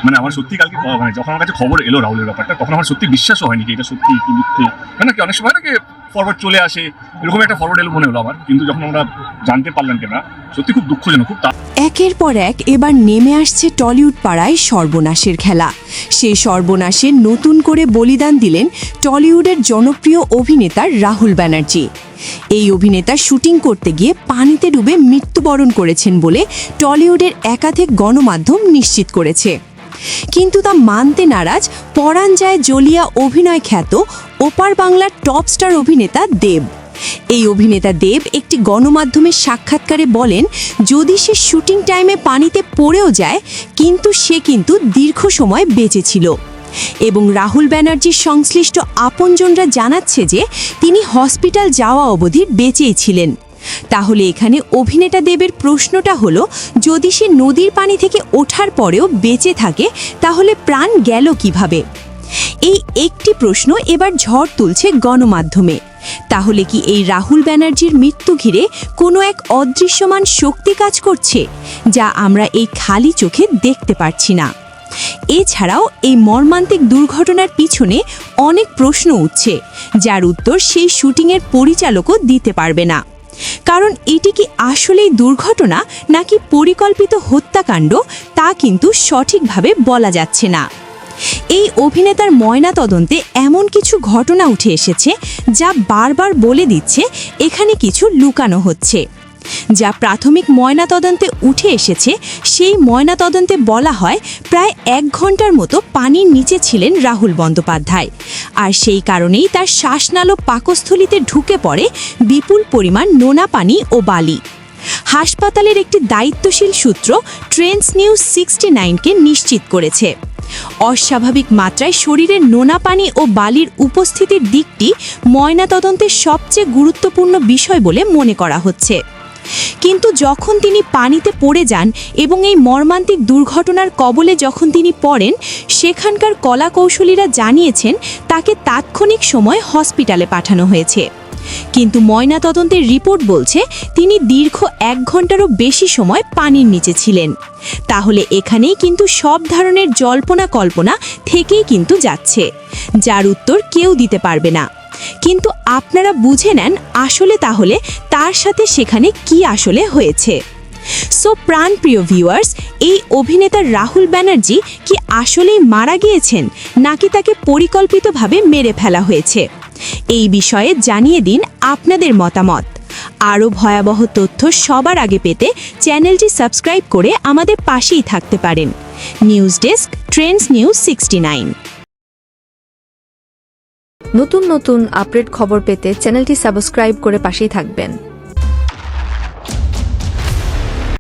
মানে আমার সত্যি কালকে মানে যখন আমার কাছে খবর এলো রাহুলের ব্যাপারটা, তখন আমার সত্যি বিশ্বাসও হয়নি যে এটা সত্যি কি মিথ্যে। মানে কি অনেক সময় নাকি ফরওয়ার্ড চলে আসে, এরকম একটা ফরওয়ার্ড এলো মনে হলো আমার, কিন্তু যখন আমরা জানতে পারলাম কেনা, সত্যি খুব দুঃখজনক। খুব একের পর এক এবার নেমে আসছে টলিউড পাড়ায় সর্বনাশের খেলা। সেই সর্বনাশে নতুন করে বলিদান দিলেন টলিউডের জনপ্রিয় অভিনেতা রাহুল ব্যানার্জি। এই অভিনেতা শুটিং করতে গিয়ে পানিতে ডুবে মৃত্যুবরণ করেছেন বলে টলিউডের একাধিক গণমাধ্যম নিশ্চিত করেছে। কিন্তু তা মানতে নারাজ পরাণ যায় জ্বলিয়া অভিনয় খ্যাত ওপার বাংলার টপ স্টার অভিনেতা দেব। এই অভিনেতা দেব একটি গণমাধ্যমের সাক্ষাৎকারে বলেন, যদি সে শুটিং টাইমে পানিতে পড়েও যায় কিন্তু সে দীর্ঘ সময় বেঁচে ছিল। এবং রাহুল ব্যানার্জির সংশ্লিষ্ট আপনজনরা জানাচ্ছে যে তিনি হসপিটাল যাওয়া অবধি বেঁচেই ছিলেন। তাহলে এখানে অভিনেতা দেবের প্রশ্নটা হলো, যদি সে নদীর পানি থেকে ওঠার পরেও বেঁচে থাকে তাহলে প্রাণ গেল কিভাবে? এই একটি প্রশ্ন এবার ঝড় তুলছে গণমাধ্যমে। তাহলে কি এই রাহুল ব্যানার্জির মৃত্যু ঘিরে কোনো এক অদৃশ্যমান শক্তি কাজ করছে, যা আমরা এই খালি চোখে দেখতে পারছি না? এছাড়াও এই মর্মান্তিক দুর্ঘটনার পিছনে অনেক প্রশ্ন উঠছে, যার উত্তর সেই শুটিংয়ের পরিচালকও দিতে পারবে না। কারণ এটি কি আসলেই দুর্ঘটনা নাকি পরিকল্পিত হত্যাকাণ্ড, তা কিন্তু সঠিকভাবে বলা যাচ্ছে না। এই অভিনেতার ময়নাতদন্তে এমন কিছু ঘটনা উঠে এসেছে যা বারবার বলে দিচ্ছে এখানে কিছু লুকানো হচ্ছে। যা প্রাথমিক ময়নাতদন্তে উঠে এসেছে, সেই ময়নাতদন্তে বলা হয় প্রায় 1 ঘন্টার মতো পানির নিচে ছিলেন রাহুল বন্দ্যোপাধ্যায়, আর সেই কারণেই তার শ্বাসনাল পাকস্থলিতে ঢুকে পড়ে বিপুল পরিমাণ নোনা পানি ও বালি। হাসপাতালের একটি দায়িত্বশীল সূত্র ট্রেন্ডস নিউজ 69কে নিশ্চিত করেছে, অস্বাভাবিক মাত্রায় শরীরে নোনা পানি ও বালির উপস্থিতির দিকটি ময়নাতদন্তের সবচেয়ে গুরুত্বপূর্ণ বিষয় বলে মনে করা হচ্ছে। কিন্তু যখন তিনি পানিতে পড়ে যান এবং এই মর্মান্তিক দুর্ঘটনার কবলে যখন তিনি পড়েন, সেখানকার কলাকৌশলীরা জানিয়েছেন তাকে তাৎক্ষণিক সময় হসপিটালে পাঠানো হয়েছে। কিন্তু ময়নাতদন্তের রিপোর্ট বলছে তিনি দীর্ঘ 1 ঘন্টারও বেশি সময় পানির নিচে ছিলেন। তাহলে এখানেই কিন্তু সব ধরনের জল্পনা কল্পনা থেকেই কিন্তু যাচ্ছে, যার উত্তর কেউ দিতে পারবে না। কিন্তু আপনারা বুঝে নেন আসলে তাহলে তার সাথে সেখানে কি আসলে হয়েছে। সো প্রাণপ্রিয় ভিউয়ার্স, এই অভিনেতা রাহুল ব্যানার্জি কি আসলেই মারা গিয়েছেন নাকি তাকে পরিকল্পিতভাবে মেরে ফেলা হয়েছে? এই বিষয়ে জানিয়ে দিন আপনাদের মতামত। আরও ভয়াবহ তথ্য সবার আগে পেতে চ্যানেলটি সাবস্ক্রাইব করে আমাদের পাশেই থাকতে পারেন। News desk, Trends news 69। নতুন নতুন আপডেট খবর পেতে চ্যানেলটি সাবস্ক্রাইব করে পাশেই থাকবেন।